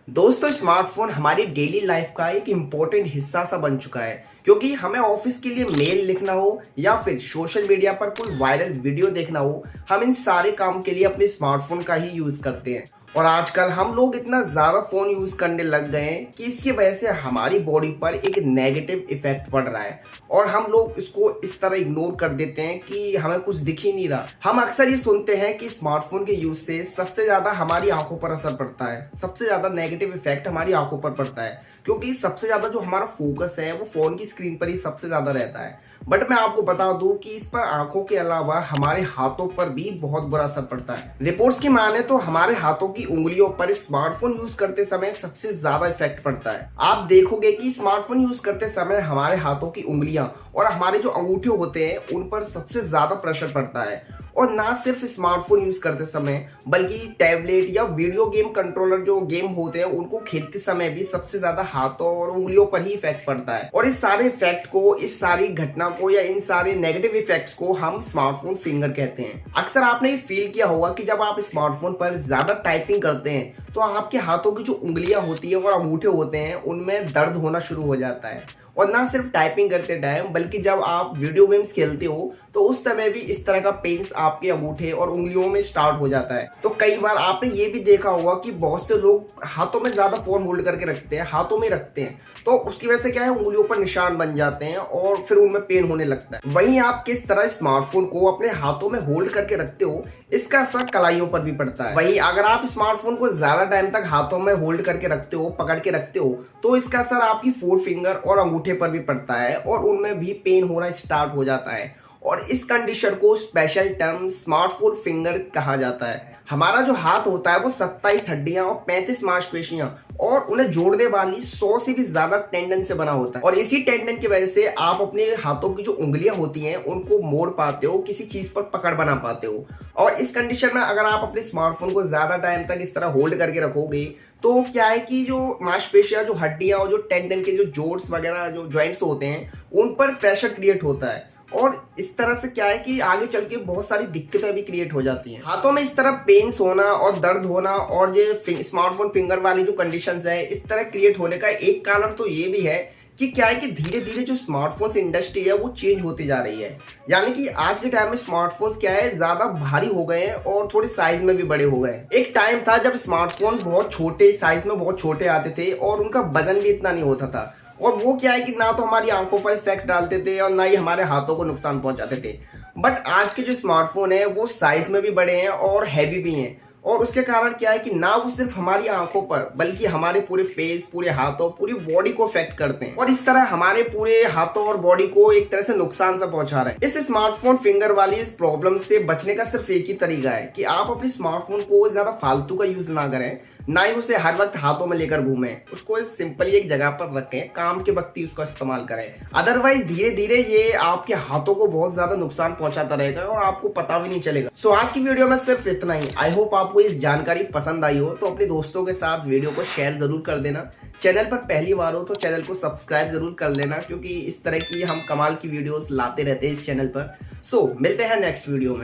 दोस्तों, स्मार्टफोन हमारी daily life का एक इम्पोर्टेंट हिस्सा सा बन चुका है। क्योंकि हमें ऑफिस के लिए मेल लिखना हो या फिर सोशल मीडिया पर कोई वायरल वीडियो देखना हो, हम इन सारे काम के लिए अपने स्मार्टफोन का ही यूज करते हैं। और आजकल हम लोग इतना ज्यादा फोन यूज करने लग गए हैं कि इसकी वजह से हमारी बॉडी पर एक नेगेटिव इफेक्ट पड़ रहा है और हम लोग इसको इस तरह इग्नोर कर देते हैं कि हमें कुछ दिख ही नहीं रहा। हम अक्सर ये सुनते हैं कि स्मार्टफोन के यूज से सबसे ज्यादा हमारी आंखों पर असर पड़ता है, सबसे ज्यादा नेगेटिव इफेक्ट हमारी आंखों पर पड़ता है, क्योंकि सबसे ज्यादा जो हमारा फोकस है वो फोन की स्क्रीन पर ही सबसे ज्यादा रहता है। बट मैं आपको बता दूं कि इस पर आंखों के अलावा हमारे हाथों पर भी बहुत बुरा असर पड़ता है। रिपोर्ट्स की माने तो हमारे हाथों की उंगलियों पर स्मार्टफोन यूज करते समय सबसे ज्यादा इफेक्ट पड़ता है। आप देखोगे कि स्मार्टफोन यूज करते समय हमारे हाथों की उंगलियां और हमारे जो अंगूठे होते हैं उन पर सबसे ज्यादा प्रेशर पड़ता है। और ना सिर्फ स्मार्टफोन यूज करते समय बल्कि टैबलेट या वीडियो गेम कंट्रोलर जो गेम होते हैं उनको खेलते समय भी सबसे ज्यादा हाथों और उंगलियों पर ही इफेक्ट पड़ता है। और इस सारे इफेक्ट को, इस सारी घटना को या इन सारे नेगेटिव इफेक्ट्स को हम स्मार्टफोन फिंगर कहते हैं। अक्सर आपने फील किया होगा कि जब आप स्मार्टफोन पर ज्यादा टाइपिंग करते हैं तो आपके हाथों की जो उंगलियां होती है और अंगूठे होते हैं उनमें दर्द होना शुरू हो जाता है। और ना सिर्फ टाइपिंग करते टाइम बल्कि जब आप वीडियो गेम्स खेलते हो तो उस समय भी इस तरह का पेन्स आपके अंगूठे और उंगलियों में स्टार्ट हो जाता है। तो कई बार आपने ये भी देखा होगा कि बहुत से लोग हाथों में ज्यादा फोन होल्ड करके रखते हैं, हाथों में रखते हैं, तो उसकी वजह से क्या है, उंगलियों पर निशान बन जाते हैं और फिर उनमें पेन होने लगता है। वहीं आप किस तरह स्मार्टफोन को अपने हाथों में होल्ड करके रखते हो, इसका असर कलाइयों पर भी पड़ता है। वहीं अगर आप स्मार्टफोन को ज्यादा टाइम तक हाथों में होल्ड करके रखते हो, पकड़ के रखते हो, तो इसका असर आपकी फोर फिंगर और अंगूठे पर भी पड़ता है और उनमें भी पेन होना स्टार्ट हो जाता है। और इस कंडीशन को स्पेशल टर्म स्मार्टफोन फिंगर कहा जाता है। हमारा जो हाथ होता है वो 27 हड्डियां और 35 मांसपेशियां और उन्हें जोड़ने वाली 100 से भी ज्यादा टेंडन से बना होता है। और इसी टेंडन की वजह से आप अपने हाथों की जो उंगलियां होती हैं उनको मोड़ पाते हो, किसी चीज पर पकड़ बना पाते हो। और इस कंडीशन में अगर आप अपने स्मार्टफोन को ज्यादा टाइम तक इस तरह होल्ड करके रखोगे तो क्या है कि जो मांसपेशियां, जो हड्डियां और जो टेंडन के जो जोड़्स वगैरह, जो जॉइंट्स होते हैं, उन पर प्रेशर क्रिएट होता है। और इस तरह से क्या है कि आगे चल के बहुत सारी दिक्कतें भी क्रिएट हो जाती हैं। हाथों में इस तरह पेन्स होना और दर्द होना और ये स्मार्टफोन फिंगर वाली जो कंडीशंस है इस तरह क्रिएट होने का एक कारण तो ये भी है कि क्या है कि धीरे धीरे जो स्मार्टफोन्स इंडस्ट्री है वो चेंज होती जा रही है। यानी कि आज के टाइम में स्मार्टफोन्स क्या है, ज्यादा भारी हो गए हैं और थोड़े साइज में भी बड़े हो गए हैं। एक टाइम था जब स्मार्टफोन बहुत छोटे साइज में, बहुत छोटे आते थे और उनका वजन भी इतना नहीं होता था। और वो क्या है कि ना तो हमारी आंखों पर इफेक्ट डालते थे और ना ही हमारे हाथों को नुकसान पहुंचाते थे। बट आज के जो स्मार्टफोन है वो साइज में भी बड़े हैं और हैवी भी हैं। और उसके कारण क्या है कि ना वो सिर्फ हमारी आंखों पर बल्कि हमारे पूरे फेस, पूरे हाथों, पूरी बॉडी को इफेक्ट करते हैं और इस तरह हमारे पूरे हाथों और बॉडी को एक तरह से नुकसान सा पहुंचा रहे हैं। इस स्मार्टफोन फिंगर वाली इस प्रॉब्लम से बचने का सिर्फ एक ही तरीका है कि आप अपने स्मार्टफोन को ज्यादा फालतू का यूज ना करें, ना ही उसे हर वक्त हाथों में लेकर घूमें। उसको सिंपली एक जगह पर रखें, काम के वक्त ही उसका इस्तेमाल करें। अदरवाइज धीरे धीरे ये आपके हाथों को बहुत ज्यादा नुकसान पहुंचाता रहेगा और आपको पता भी नहीं चलेगा। सो आज की वीडियो में सिर्फ इतना ही। आई होप आपको इस जानकारी पसंद आई हो, तो अपने दोस्तों के साथ वीडियो को शेयर जरूर कर देना। चैनल पर पहली बार हो तो चैनल को सब्सक्राइब जरूर कर लेना, क्योंकि इस तरह की हम कमाल की वीडियोस लाते रहते हैं इस चैनल पर। सो मिलते हैं नेक्स्ट वीडियो में।